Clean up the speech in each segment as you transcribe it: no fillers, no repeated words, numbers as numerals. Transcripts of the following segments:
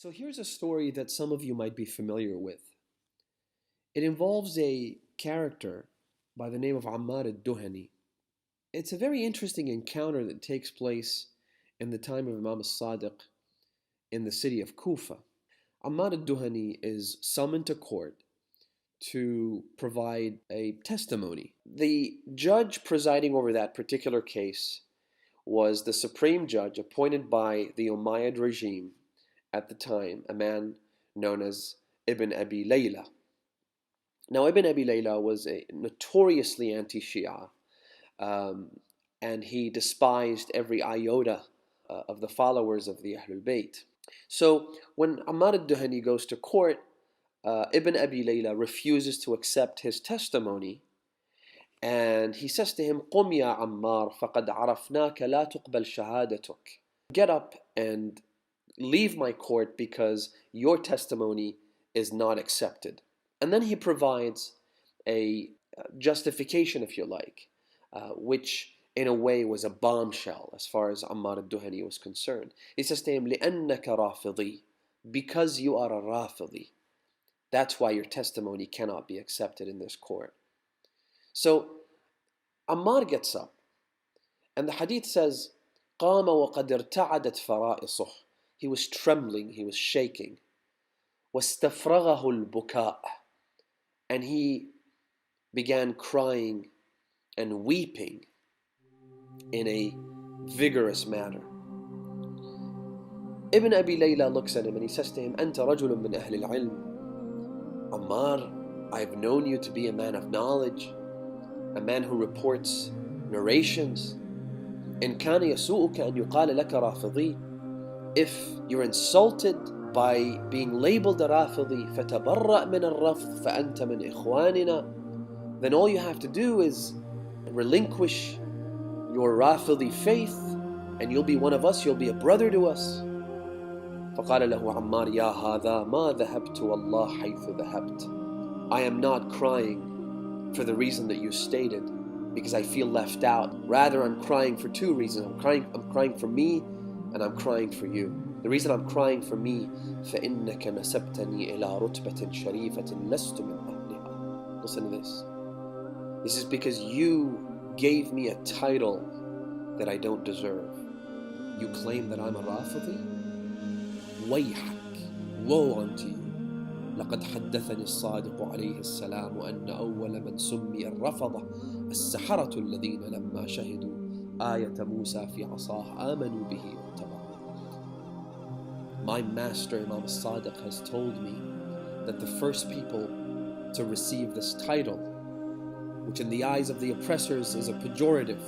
So here's a story that some of you might be familiar with. It involves a character by the name of Ammar al-Duhani. It's a very interesting encounter that takes place in the time of Imam al-Sadiq in the city of Kufa. Ammar al-Duhani is summoned to court to provide a testimony. The judge presiding over that particular case was the supreme judge appointed by the Umayyad regime at the time, a man known as Ibn Abi Layla. Now, Ibn Abi Layla was a notoriously anti-Shia, and he despised every iota of the followers of the Ahlul Bayt. So when Ammar al-Duhani goes to court, Ibn Abi Layla refuses to accept his testimony, and he says to him, قُمْ يا عمار فقد عرفناك لا تقبل شهادتك. Get up and leave my court because your testimony is not accepted. And then he provides a justification, if you like, which in a way was a bombshell as far as Ammar al-Duhani was concerned. He says to him, لِأَنَّكَ رَافِضِي, because you are a Rafidhi. That's why your testimony cannot be accepted in this court. So Ammar gets up, and the hadith says, قَامَ وَقَدْ ارْتَعَدَتْ فَرَائِصُهُ. He was trembling, he was shaking. وَاسْتَفْرَغَهُ الْبُكَاء. And he began crying and weeping in a vigorous manner. Ibn Abi Layla looks at him and he says to him, أَنْتَ رَجُلٌ مِّنْ أَهْلِ الْعِلْمِ. Ammar, I've known you to be a man of knowledge, a man who reports narrations. إِنْ كَانَ يَسُوءُكَ أَنْ يُقَالَ لَكَ رَافِضِي. If you're insulted by being labeled a Rafidhi, فَتَبَرَّأْ مِنَ الرَّفْضِ فَأَنْتَ مِنْ إِخْوَانِنَا. Then all you have to do is relinquish your Rafidhi faith, and you'll be one of us, you'll be a brother to us. فقال له عمار يا هذا ما ذهبت والله حيث ذهبت. I am not crying for the reason that you stated, because I feel left out. Rather, I'm crying for two reasons. I'm crying for me, and I'm crying for you. The reason I'm crying for me, فإنك نسبتني إلى رتبة شريفة لست من أهلها. Listen to this. This is because you gave me a title that I don't deserve. You claim that I'm a Rafidhi? ويحك, woe unto you. لقد حدثني الصادق عليه السلام أن أول من سمي الرفضة السحرة الذين لما شهدوا آية موسى في عصاه آمنوا به واتبعوه. My master Imam al-Sadiq has told me that the first people to receive this title, which in the eyes of the oppressors is a pejorative,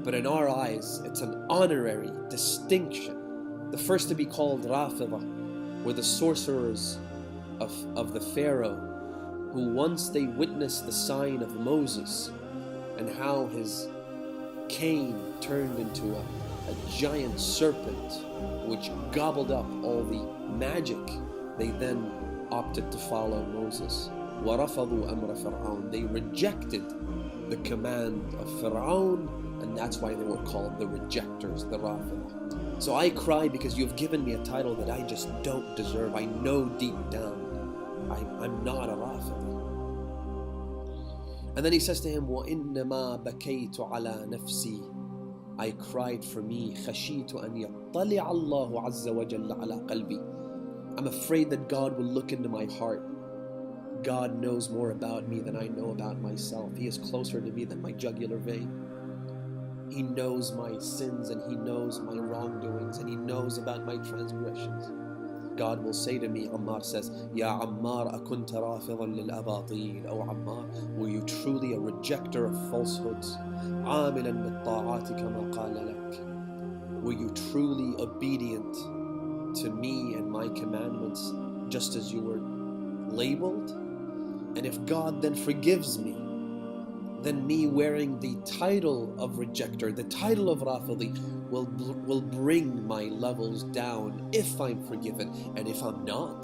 but in our eyes it's an honorary distinction. The first to be called Rafidha were the sorcerers of the Pharaoh, who once they witnessed the sign of Moses and how his cane turned into a giant serpent which gobbled up all the magic, they then opted to follow Moses. وَرَفَضُوا أَمْرَ فِرْعَوْنَ. They rejected the command of Fir'aun, and that's why they were called the rejectors, the Rafidha. So I cry because you've given me a title that I just don't deserve. I know deep down I'm not a Rafidhi. And then he says to him, وَإِنَّمَا بَكَيْتُ عَلَى نَفْسِي. I cried for me. خَشِيتُ أَنْ يَطَّلِعَ اللَّهُ عَزَّ وَجَلَّ عَلَى قَلْبِي. I'm afraid that God will look into my heart. God knows more about me than I know about myself. He is closer to me than my jugular vein. He knows my sins, and He knows my wrongdoings, and He knows about my transgressions. God will say to me, Ammar says, Ya Ammar akunta rafidan lil abatil. Oh Ammar, were you truly a rejecter of falsehoods? Amilan bit ta'ati kama qala lak. Were you truly obedient to me and my commandments just as you were labeled? And if God then forgives me, then me wearing the title of rejecter, the title of Rafidhi, will bring my levels down if I'm forgiven. And if I'm not,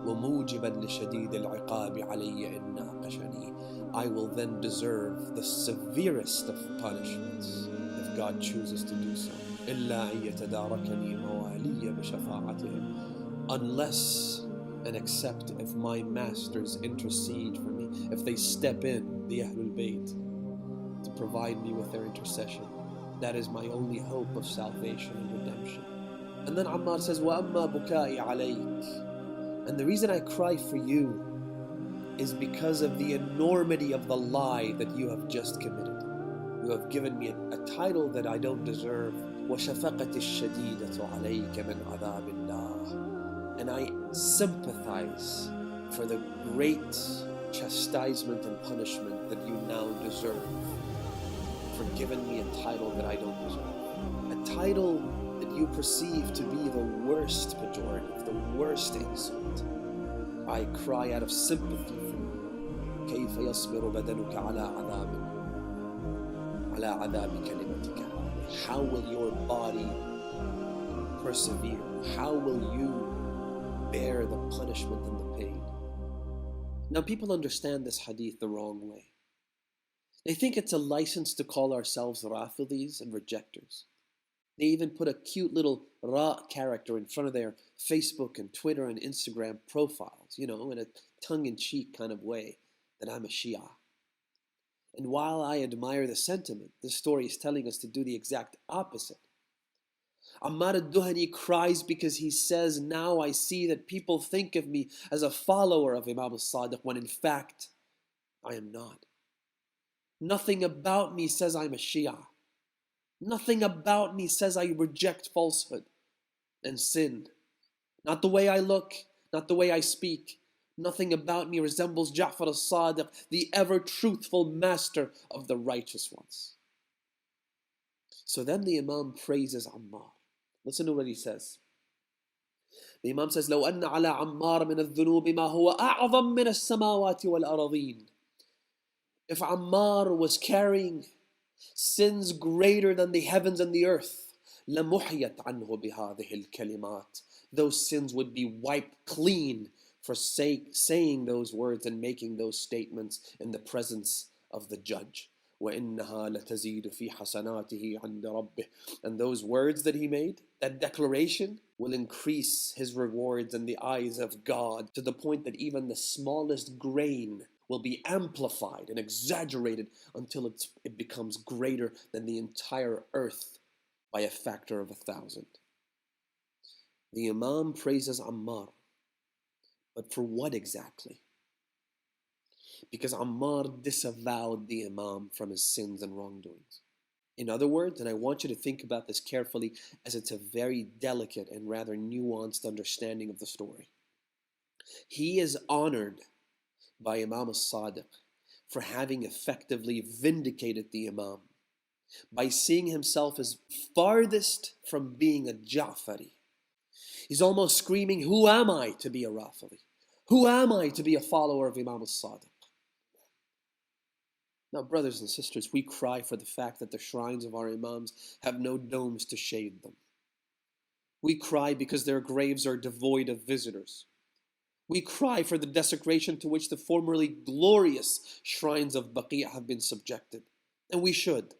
وَمُوجِبًا لِشَدِيدِ الْعِقَابِ عَلَيَّ إِنْ نَاقَشَنِي. I will then deserve the severest of punishments if God chooses to do so. إِلَّا أَن يَتَدَارَكَنِي مَوَالِيَّ بِشَفَاعَتِهِمْ. unless and except if my masters intercede for me, if they step in, the Ahlul Bayt, to provide me with their intercession. That is my only hope of salvation and redemption. And then Ammar says, وَأَمَّا بُكَائِي عَلَيْكَ. And the reason I cry for you is because of the enormity of the lie that you have just committed. You have given me a title that I don't deserve. وَشَفَقَتِ الشَّدِيدَةُ عَلَيْكَ مِنْ عَذَابِ اللَّهِ. And I sympathize for the great chastisement and punishment that you now deserve for giving me a title that I don't deserve. A title that you perceive to be the worst pejorative, the worst insult. I cry out of sympathy for you. كيف يصبر بدنك على عذاب كلمتك. How will your body persevere? How will you bear the punishment and the pain? Now people understand this hadith the wrong way. They think it's a license to call ourselves Rafidhis and rejectors. They even put a cute little Ra character in front of their Facebook and Twitter and Instagram profiles, in a tongue-in-cheek kind of way, that I'm a Shia. And while I admire the sentiment, this story is telling us to do the exact opposite. Ammar al-Duhani cries because he says, now I see that people think of me as a follower of Imam al-Sadiq, when in fact, I am not. Nothing about me says I'm a Shia. Nothing about me says I reject falsehood and sin. Not the way I look, not the way I speak. Nothing about me resembles Ja'far al-Sadiq, the ever-truthful master of the righteous ones. So then the Imam praises Ammar. Listen to what he says. The Imam says, لو أن على عمار من الذنوب ما هو أعظم من السماوات والأراضين. If Ammar was carrying sins greater than the heavens and the earth, لمحيت عنه بهذه الكلمات. Those sins would be wiped clean for saying those words and making those statements in the presence of the judge. وَإِنَّهَا لَتَزِيدُ فِي حَسَنَاتِهِ عِنْدَ رَبِّهِ. And those words that he made, that declaration, will increase his rewards in the eyes of God to the point that even the smallest grain will be amplified and exaggerated until it becomes greater than the entire earth by a factor of 1,000. The Imam praises Ammar, but for what exactly? Because Ammar disavowed the Imam from his sins and wrongdoings. In other words, and I want you to think about this carefully, as it's a very delicate and rather nuanced understanding of the story. He is honored by Imam al-Sadiq for having effectively vindicated the Imam by seeing himself as farthest from being a Ja'fari. He's almost screaming, who am I to be a Rafidhi? Who am I to be a follower of Imam al-Sadiq? Now, brothers and sisters, we cry for the fact that the shrines of our Imams have no domes to shade them. We cry because their graves are devoid of visitors. We cry for the desecration to which the formerly glorious shrines of Baqi' have been subjected. And we should.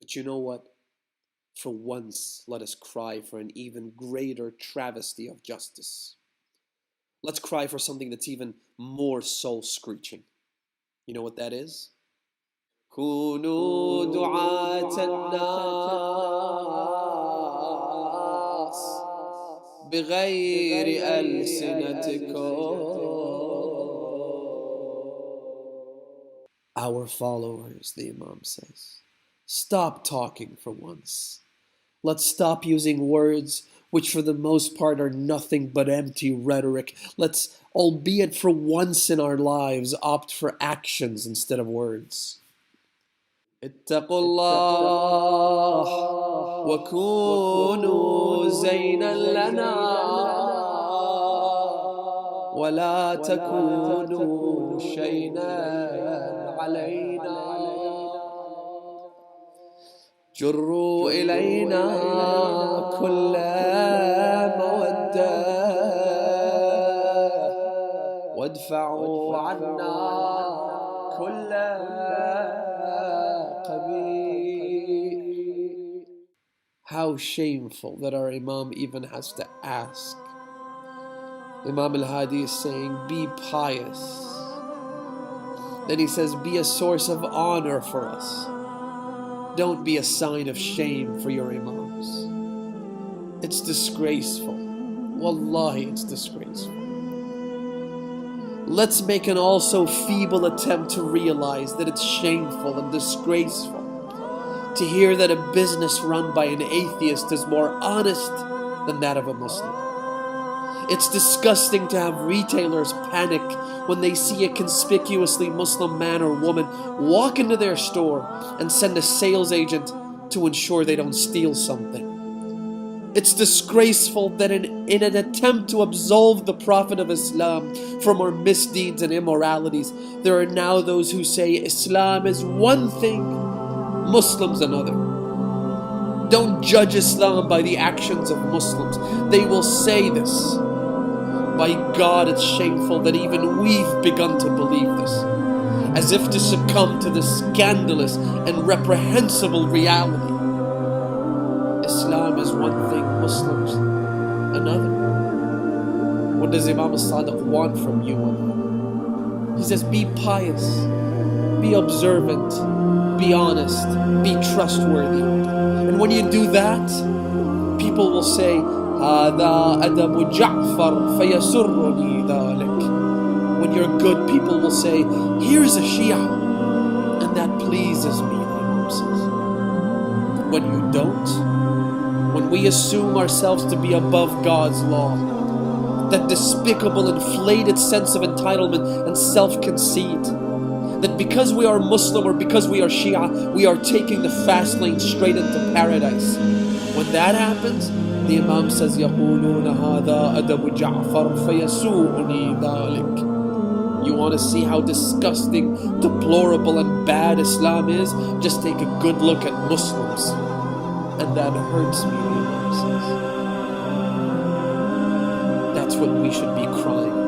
But you know what? For once, let us cry for an even greater travesty of justice. Let's cry for something that's even more soul-screeching. You know what that is? كونوا دعاة الناس بغير ألسنتكم. Our followers, the Imam says, stop talking for once. Let's stop using words which for the most part are nothing but empty rhetoric. Let's, albeit for once in our lives, opt for actions instead of words. اتقوا الله وكونوا زينا لنا ولا تكونوا شيئا علينا جروا إلينا كل مودة وادفعوا عنا كل قبيح. How shameful that our Imam even has to ask Imam al-Hadi is saying, be pious. Then he says, be a source of honor for us. Don't be a sign of shame for your imams. It's disgraceful. Wallahi, it's disgraceful. Let's make an also feeble attempt to realize that it's shameful and disgraceful to hear that a business run by an atheist is more honest than that of a Muslim. It's disgusting to have retailers panic when they see a conspicuously Muslim man or woman walk into their store and send a sales agent to ensure they don't steal something. It's disgraceful that in an attempt to absolve the Prophet of Islam from our misdeeds and immoralities, there are now those who say Islam is one thing, Muslims another. Don't judge Islam by the actions of Muslims. They will say this. By God, it's shameful that even we've begun to believe this, as if to succumb to this scandalous and reprehensible reality. Islam is one thing, Muslims another. What does Imam al-Sadiq want from you? He says, be pious, be observant, be honest, be trustworthy. And when you do that, people will say, هذا أدب جعفر فيسرني ذلك. When you're good, people will say, here's a Shia, and that pleases me, the Imam says. When you don't, when we assume ourselves to be above God's law, that despicable, inflated sense of entitlement and self-conceit, that because we are Muslim or because we are Shia, we are taking the fast lane straight into paradise. When that happens, the Imam says, يَقُولُونَ هَذَا أَدَبُ جَعْفَرْ فَيَسُوءُنِي ذَلِكَ. You want to see how disgusting, deplorable, and bad Islam is? Just take a good look at Muslims. And that hurts me, the Imam says. That's what we should be crying.